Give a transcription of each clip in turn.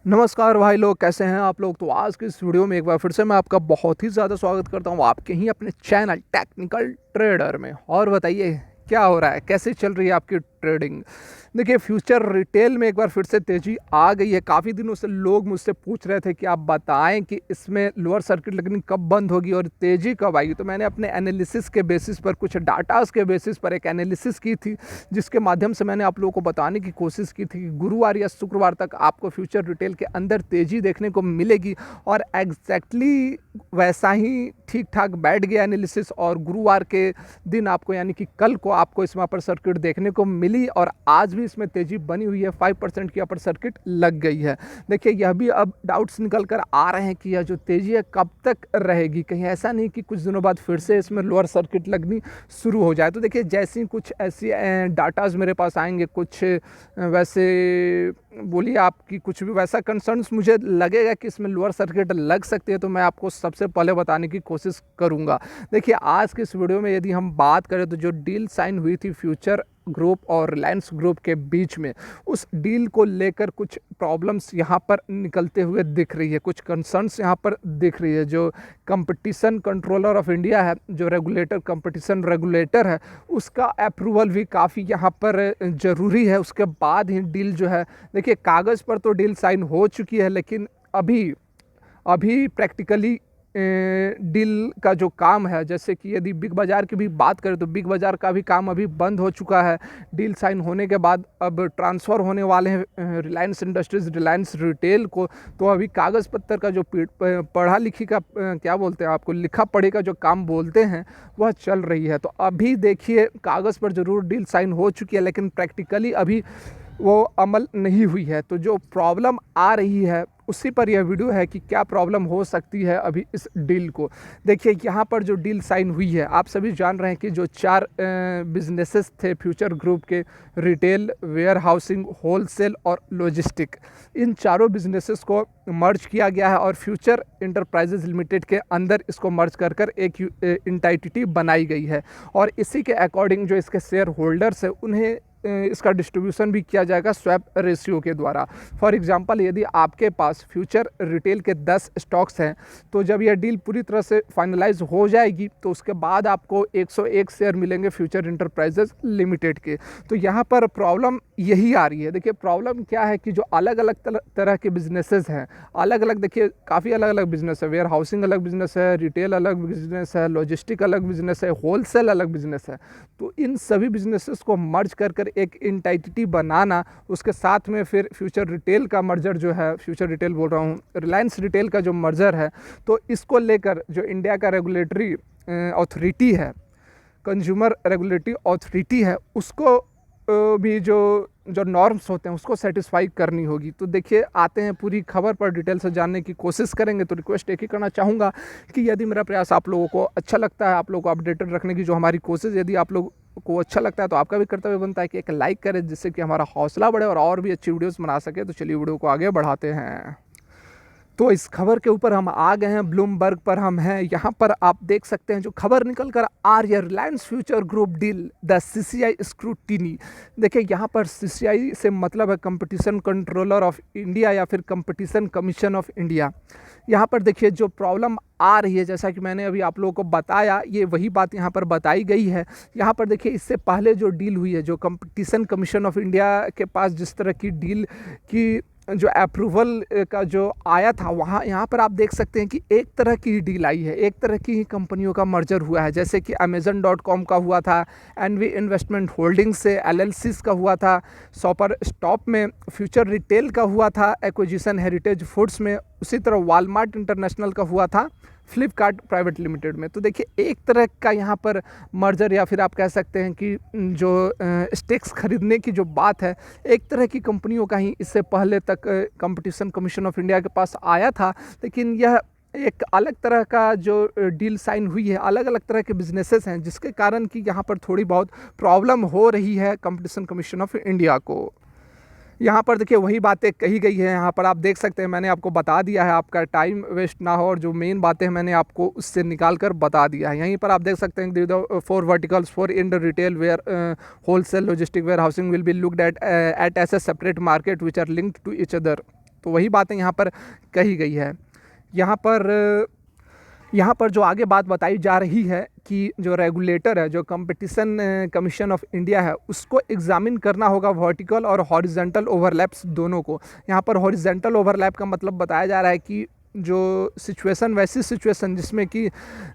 नमस्कार भाई लोग, कैसे हैं आप लोग। तो आज की इस वीडियो में एक बार फिर से मैं आपका बहुत ही ज़्यादा स्वागत करता हूं आपके ही अपने चैनल टेक्निकल ट्रेडर में। और बताइए क्या हो रहा है, कैसे चल रही है आपकी ट्रेडिंग। देखिए, फ्यूचर रिटेल में एक बार फिर से तेज़ी आ गई है। काफ़ी दिनों से लोग मुझसे पूछ रहे थे कि आप बताएं कि इसमें लोअर सर्किट लगनी कब बंद होगी और तेज़ी कब आएगी। तो मैंने अपने एनालिसिस के बेसिस पर, कुछ डाटास के बेसिस पर एक एनालिसिस की थी, जिसके माध्यम से मैंने आप लोगों को बताने की कोशिश की थी कि गुरुवार या शुक्रवार तक आपको फ्यूचर रिटेल के अंदर तेज़ी देखने को मिलेगी। और एग्जैक्टली वैसा ही ठीक ठाक बैठ गया एनालिसिस, और गुरुवार के दिन आपको, यानी कि कल को, आपको इसमें अपर सर्किट देखने को मिली। और आज भी इसमें तेज़ी बनी हुई है, 5% की अपर सर्किट लग गई है। देखिए, यह भी अब डाउट्स निकल कर आ रहे हैं कि यह जो तेज़ी है कब तक रहेगी। कहीं ऐसा नहीं कि कुछ दिनों बाद फिर से इसमें लोअर सर्किट लगनी शुरू हो जाए। तो देखिए, जैसी कुछ ऐसी डाटाज मेरे पास आएंगे, कुछ वैसे बोलिए आपकी कुछ भी वैसा कंसर्न्स मुझे लगेगा कि इसमें लोअर सर्किट लग सकती है, तो मैं आपको सबसे पहले बताने की कोशिश करूंगा। देखिए, आज के इस वीडियो में यदि हम बात करें तो जो डील साइन हुई थी फ्यूचर ग्रुप और रिलायंस ग्रुप के बीच में, उस डील को लेकर कुछ प्रॉब्लम्स यहाँ पर निकलते हुए दिख रही है, कुछ कंसर्न्स यहाँ पर दिख रही है। जो कंपटीशन कंट्रोलर ऑफ इंडिया है, जो रेगुलेटर, कंपटीशन रेगुलेटर है, उसका अप्रूवल भी काफ़ी यहाँ पर ज़रूरी है। उसके बाद ही डील जो है, देखिए कागज़ पर तो डील साइन हो चुकी है, लेकिन अभी अभी प्रैक्टिकली डील का जो काम है, जैसे कि यदि बिग बाज़ार की भी बात करें तो बिग बाज़ार का भी काम अभी बंद हो चुका है। डील साइन होने के बाद अब ट्रांसफ़र होने वाले हैं रिलायंस इंडस्ट्रीज़, रिलायंस रिटेल को। तो अभी कागज़ पत्तर का जो पढ़ा लिखी का क्या बोलते हैं, आपको लिखा पढ़ी का जो काम बोलते हैं, वह चल रही है। तो अभी देखिए, कागज़ पर ज़रूर डील साइन हो चुकी है, लेकिन प्रैक्टिकली अभी वो अमल नहीं हुई है। तो जो प्रॉब्लम आ रही है उसी पर यह वीडियो है कि क्या प्रॉब्लम हो सकती है अभी इस डील को। देखिए, यहाँ पर जो डील साइन हुई है, आप सभी जान रहे हैं कि जो 4 बिजनेसेस थे फ्यूचर ग्रुप के, रिटेल, वेयर हाउसिंग, होलसेल और लॉजिस्टिक, इन चारों बिजनेसेस को मर्ज किया गया है और फ्यूचर इंटरप्राइजेज लिमिटेड के अंदर इसको मर्ज कर कर एक एंटिटी बनाई गई है। और इसी के अकॉर्डिंग जो इसके शेयर होल्डर्स है, उन्हें इसका डिस्ट्रीब्यूशन भी किया जाएगा स्वैप रेशियो के द्वारा। फॉर एग्जांपल, यदि आपके पास फ्यूचर रिटेल के 10 स्टॉक्स हैं, तो जब यह डील पूरी तरह से फाइनलाइज हो जाएगी तो उसके बाद आपको 101 शेयर मिलेंगे फ्यूचर इंटरप्राइजेज लिमिटेड के। तो यहाँ पर प्रॉब्लम यही आ रही है। देखिए, प्रॉब्लम क्या है कि जो अलग अलग तरह के बिजनेसेस हैं, अलग अलग, देखिए काफ़ी अलग अलग बिजनेस है। वेयर हाउसिंग अलग बिजनेस है, रिटेल अलग बिजनेस है, लॉजिस्टिक अलग बिजनेस है, होलसेल अलग बिजनेस है। तो इन सभी बिजनेसेस को मर्ज कर कर एक एंटिटी बनाना, उसके साथ में फिर फ्यूचर रिटेल का मर्जर जो है, फ्यूचर रिटेल बोल रहा हूँ, रिलायंस रिटेल का जो मर्जर है, तो इसको लेकर जो इंडिया का रेगुलेटरी अथॉरिटी है, कंज्यूमर रेगुलेटरी अथॉरिटी है, उसको भी जो जो नॉर्म्स होते हैं उसको सेटिस्फाई करनी होगी। तो देखिए, आते हैं पूरी खबर पर, डिटेल से जानने की कोशिश करेंगे। तो रिक्वेस्ट एक ही करना चाहूँगा कि यदि मेरा प्रयास आप लोगों को अच्छा लगता है, आप लोगों को अपडेटेड रखने की जो हमारी कोशिश, यदि आप लोग को अच्छा लगता है, तो आपका भी कर्तव्य बनता है कि एक लाइक करें, जिससे कि हमारा हौसला बढ़े और भी अच्छी वीडियोस बना सके। तो चलिए वीडियो को आगे बढ़ाते हैं। तो इस खबर के ऊपर हम आ गए हैं, ब्लूमबर्ग पर हम हैं। यहाँ पर आप देख सकते हैं जो खबर निकल कर आ रही है, Reliance future group deal the CCI scrutiny. देखिए, यहाँ पर सीसीआई से मतलब है कंपटीशन कंट्रोलर ऑफ इंडिया या फिर कंपटीशन कमीशन ऑफ इंडिया। यहाँ पर देखिए, जो प्रॉब्लम आ रही है, जैसा कि मैंने अभी आप लोगों को बताया, ये वही बात यहाँ पर बताई गई है। यहाँ पर देखिए, इससे पहले जो डील हुई है, जो कंपटीशन कमीशन ऑफ इंडिया के पास जिस तरह की डील की जो अप्रूवल का जो आया था, वहाँ यहाँ पर आप देख सकते हैं कि एक तरह की डील आई है, एक तरह की ही कंपनियों का मर्जर हुआ है। जैसे कि Amazon.com का हुआ था, एनवी इन्वेस्टमेंट होल्डिंग्स से LLCs का हुआ था, शॉपर स्टॉप में फ्यूचर रिटेल का हुआ था, एक्विजिशन हेरिटेज फूड्स में, उसी तरह वॉलमार्ट इंटरनेशनल का हुआ था फ्लिपकार्ट प्राइवेट लिमिटेड में। तो देखिए, एक तरह का यहाँ पर मर्जर, या फिर आप कह सकते हैं कि जो स्टेक्स खरीदने की जो बात है, एक तरह की कंपनियों का ही इससे पहले तक कंपटीशन कमीशन ऑफ इंडिया के पास आया था। लेकिन यह एक अलग तरह का जो डील साइन हुई है, अलग अलग तरह के बिजनेसेस हैं, जिसके कारण कि यहाँ पर थोड़ी बहुत प्रॉब्लम हो रही है कंपटीशन कमीशन ऑफ इंडिया को। यहाँ पर देखिए, वही बातें कही गई है। यहाँ पर आप देख सकते हैं, मैंने आपको बता दिया है, आपका टाइम वेस्ट ना हो, और जो मेन बातें हैं मैंने आपको उससे निकाल कर बता दिया है। यहीं पर आप देख सकते हैं, 4 verticals for in retail where wholesale logistic warehousing will be looked at as a separate market which are linked to each other. तो वही बातें यहाँ पर कही गई है। यहाँ पर जो आगे बात बताई जा रही है कि जो रेगुलेटर है, जो कंपटीशन कमीशन ऑफ इंडिया है, उसको एग्जामिन करना होगा वर्टिकल और हॉरिजॉन्टल ओवरलैप्स दोनों को। यहाँ पर हॉरिजॉन्टल ओवरलैप का मतलब बताया जा रहा है कि जो सिचुएशन, वैसी सिचुएशन जिसमें कि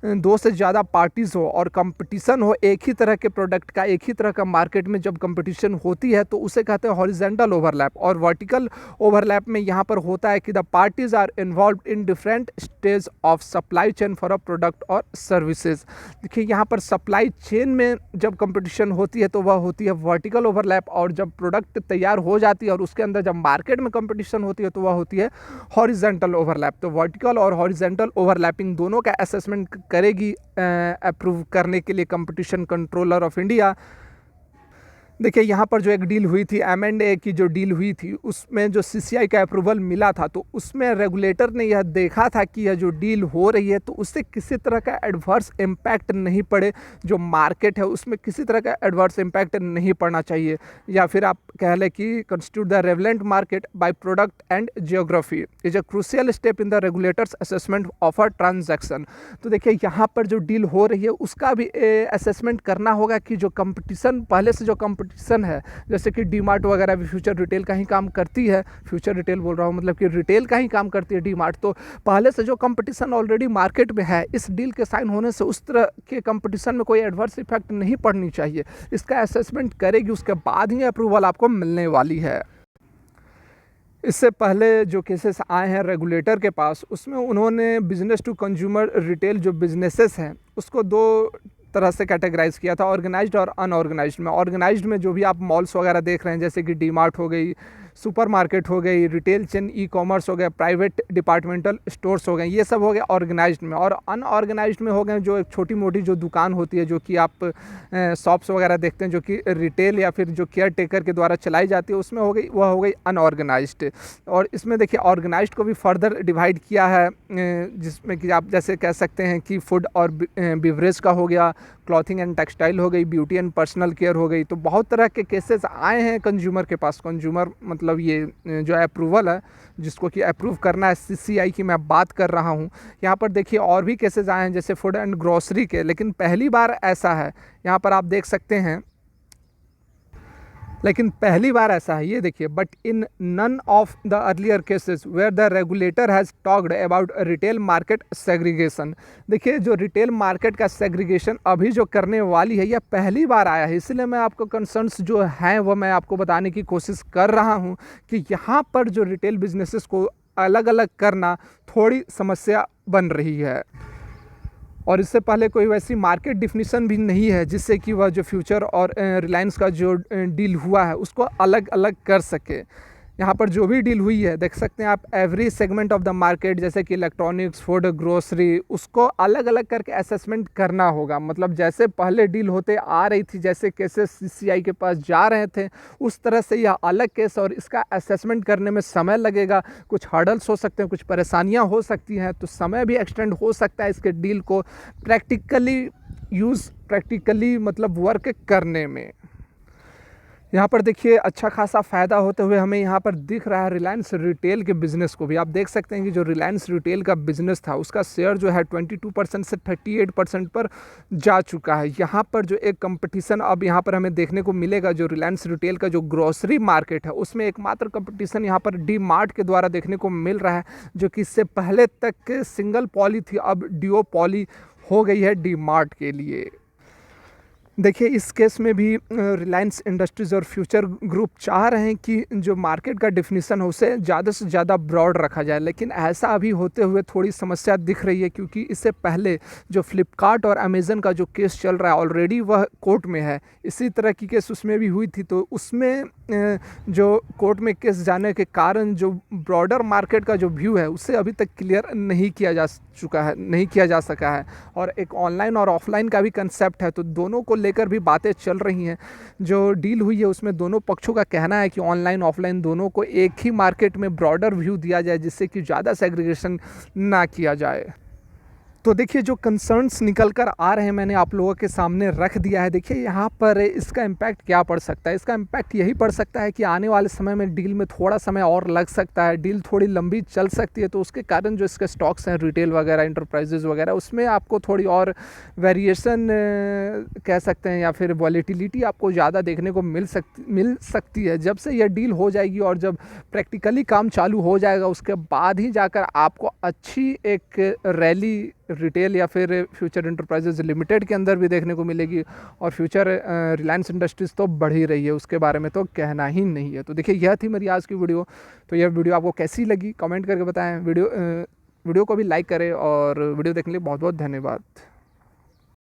दो से ज़्यादा पार्टीज़ हो और कंपटीशन हो एक ही तरह के प्रोडक्ट का, एक ही तरह का मार्केट में जब कंपटीशन होती है तो उसे कहते हैं हॉरिजॉन्टल ओवरलैप। और वर्टिकल ओवरलैप में यहाँ पर होता है कि the parties are involve in different stage of supply chain for a product और सर्विसेज। देखिए यहाँ पर सप्लाई चेन में जब कंपटीशन होती है तो वह होती है वर्टिकल ओवरलैप, और जब प्रोडक्ट तैयार हो जाती है और उसके अंदर जब मार्केट में कंपटीशन होती है तो वह होती है हॉरिजॉन्टल ओवरलैप। तो वर्टिकल और हॉरिजॉन्टल ओवरलैपिंग दोनों का असेसमेंट करेगी अप्रूव करने के लिए कंपटीशन कंट्रोलर ऑफ इंडिया। देखिए यहाँ पर जो एक डील हुई थी, M&A की जो डील हुई थी, उसमें जो CCI का अप्रूवल मिला था तो उसमें रेगुलेटर ने यह देखा था कि यह जो डील हो रही है तो उससे किसी तरह का एडवर्स इम्पैक्ट नहीं पड़े, जो मार्केट है उसमें किसी तरह का एडवर्स इम्पैक्ट नहीं पड़ना चाहिए, या फिर आप कह लें कि constitute the relevant market by product and geography is a crucial step in the regulators assessment of a transaction. तो देखिए यहाँ पर जो डील हो रही है उसका भी असेसमेंट करना होगा कि जो कंपटीशन, पहले से जो कंपटीशन है, जैसे कि डीमार्ट वगैरह भी फ्यूचर रिटेल का ही काम करती है, फ्यूचर रिटेल बोल रहा हूँ मतलब कि रिटेल का ही काम करती है डीमार्ट, तो पहले से जो कंपटीशन ऑलरेडी मार्केट में है, इस डील के साइन होने से उस तरह के कंपटीशन में कोई एडवर्स इफेक्ट नहीं पड़नी चाहिए। इसका असेसमेंट करेगी, उसके बाद ही अप्रूवल आपको मिलने वाली है। इससे पहले जो केसेस आए हैं रेगुलेटर के पास, उसमें उन्होंने बिजनेस टू कंज्यूमर रिटेल जो बिजनेसेस हैं उसको दो तरह से कैटेगराइज किया था, ऑर्गेनाइज्ड और अनऑर्गेनाइज्ड में। ऑर्गेनाइज्ड में जो भी आप मॉल्स वगैरह देख रहे हैं, जैसे कि डीमार्ट हो गई, सुपरमार्केट हो गई, रिटेल चेन, ई-कॉमर्स हो गया, प्राइवेट डिपार्टमेंटल स्टोर्स हो गए, ये सब हो गए ऑर्गेनाइज्ड में। और अनऑर्गेनाइज्ड में हो गए जो एक छोटी मोटी जो दुकान होती है, जो कि आप शॉप्स वगैरह देखते हैं, जो कि रिटेल या फिर जो केयर टेकर के द्वारा चलाई जाती है, उसमें हो गई, वह हो गई अनऑर्गेनाइज्ड। और इसमें देखिए ऑर्गेनाइज्ड को भी फर्दर डिवाइड किया है, जिसमें कि आप जैसे कह सकते हैं कि फूड और बिवरेज का हो गया, क्लॉथिंग एंड टेक्सटाइल हो गई, ब्यूटी एंड पर्सनल केयर हो गई। तो बहुत तरह के केसेस आए हैं कंज्यूमर के पास। कंज्यूमर मतलब ये जो अप्रूवल है, जिसको कि अप्रूव करना है, CCI की मैं बात कर रहा हूँ। यहाँ पर देखिए और भी केसेस आए हैं जैसे फूड एंड ग्रोसरी के, लेकिन पहली बार ऐसा है, यहाँ पर आप देख सकते हैं, लेकिन पहली बार ऐसा है, ये देखिए, but in none of the earlier cases where the regulator has talked about retail market segregation. देखिए जो रिटेल मार्केट का सेग्रीगेशन अभी जो करने वाली है, यह पहली बार आया है, इसलिए मैं आपको कंसर्न्स जो हैं वो मैं आपको बताने की कोशिश कर रहा हूँ कि यहाँ पर जो रिटेल बिजनेसेस को अलग अलग करना थोड़ी समस्या बन रही है। और इससे पहले कोई वैसी मार्केट डिफिनीशन भी नहीं है जिससे कि वह जो फ्यूचर और रिलायंस का जो डील हुआ है उसको अलग अलग कर सके। यहाँ पर जो भी डील हुई है देख सकते हैं आप, every segment of the market, जैसे कि इलेक्ट्रॉनिक्स, फूड, ग्रोसरी, उसको अलग अलग करके असेसमेंट करना होगा। मतलब जैसे पहले डील होते आ रही थी, जैसे केसेस CCI के पास जा रहे थे, उस तरह से यह अलग केस, और इसका असेसमेंट करने में समय लगेगा, कुछ हर्डल्स हो सकते हैं, कुछ परेशानियाँ हो सकती हैं, तो समय भी एक्सटेंड हो सकता है इसके डील को प्रैक्टिकली मतलब वर्क करने में। यहाँ पर देखिए अच्छा खासा फ़ायदा होते हुए हमें यहाँ पर दिख रहा है रिलायंस रिटेल के बिज़नेस को भी। आप देख सकते हैं कि जो रिलायंस रिटेल का बिज़नेस था उसका शेयर जो है 22% से 38% पर जा चुका है। यहाँ पर जो एक कंपटीशन अब यहाँ पर हमें देखने को मिलेगा, जो रिलायंस रिटेल का जो ग्रोसरी मार्केट है उसमें एकमात्र कंपटीशन यहाँ पर डीमार्ट के द्वारा देखने को मिल रहा है, जो कि इससे पहले तक सिंगल पॉली थी, अब डुओ पॉली हो गई है डीमार्ट के लिए। देखिए इस केस में भी रिलायंस इंडस्ट्रीज़ और फ्यूचर ग्रुप चाह रहे हैं कि जो मार्केट का डिफिनीशन हो उसे ज़्यादा से ज़्यादा ब्रॉड रखा जाए, लेकिन ऐसा अभी होते हुए थोड़ी समस्या दिख रही है, क्योंकि इससे पहले जो फ्लिपकार्ट और अमेज़न का जो केस चल रहा है ऑलरेडी वह कोर्ट में है। इसी तरह की केस उसमें भी हुई थी, तो उसमें जो कोर्ट में केस जाने के कारण जो ब्रॉडर मार्केट का जो व्यू है उसे अभी तक क्लियर नहीं किया जा सका है। और एक ऑनलाइन और ऑफलाइन का भी कंसेप्ट है, तो दोनों को लेकर भी बातें चल रही हैं। जो डील हुई है उसमें दोनों पक्षों का कहना है कि ऑनलाइन ऑफलाइन दोनों को एक ही मार्केट में ब्रॉडर व्यू दिया जाए, जिससे कि ज़्यादा सेग्रीगेशन ना किया जाए। तो देखिए जो कंसर्न्स निकल कर आ रहे हैं मैंने आप लोगों के सामने रख दिया है। देखिए यहाँ पर इसका इम्पैक्ट क्या पड़ सकता है। इसका इम्पैक्ट यही पड़ सकता है कि आने वाले समय में डील में थोड़ा समय और लग सकता है, डील थोड़ी लंबी चल सकती है। तो उसके कारण जो इसके स्टॉक्स हैं रिटेल वगैरह इंटरप्राइजेज वगैरह, उसमें आपको थोड़ी और वेरिएशन कह सकते हैं या फिर वॉलेटिलिटी आपको ज़्यादा देखने को मिल सकती है। जब से यह डील हो जाएगी और जब प्रैक्टिकली काम चालू हो जाएगा उसके बाद ही जाकर आपको अच्छी एक रैली रिटेल या फिर फ्यूचर इंटरप्राइजेज लिमिटेड के अंदर भी देखने को मिलेगी। और फ्यूचर रिलायंस इंडस्ट्रीज़ तो बढ़ ही रही है, उसके बारे में तो कहना ही नहीं है। तो देखिए यह थी मेरी आज की वीडियो। तो यह वीडियो आपको कैसी लगी कमेंट करके बताएं। वीडियो को भी लाइक करें और वीडियो देखने के लिए बहुत बहुत धन्यवाद।